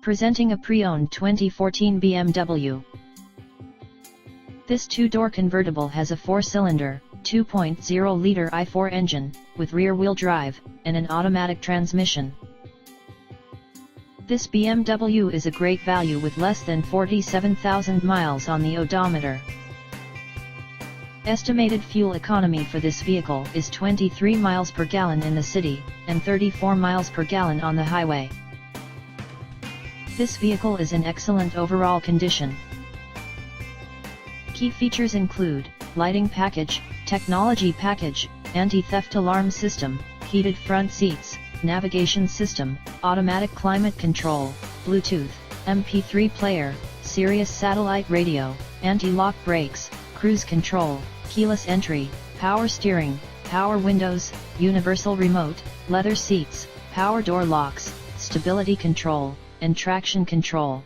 Presenting a pre-owned 2014 BMW. This two-door convertible has a 4-cylinder, 2.0-liter i4 engine, with rear-wheel drive, and an automatic transmission. This BMW is a great value with less than 47,000 miles on the odometer. Estimated fuel economy for this vehicle is 23 miles per gallon in the city, and 34 miles per gallon on the highway. This vehicle is in excellent overall condition. Key features include lighting package, technology package, anti-theft alarm system, heated front seats, navigation system, automatic climate control, Bluetooth, MP3 player, Sirius satellite radio, anti-lock brakes, cruise control, keyless entry, power steering, power windows, universal remote, leather seats, power door locks, stability control, and traction control.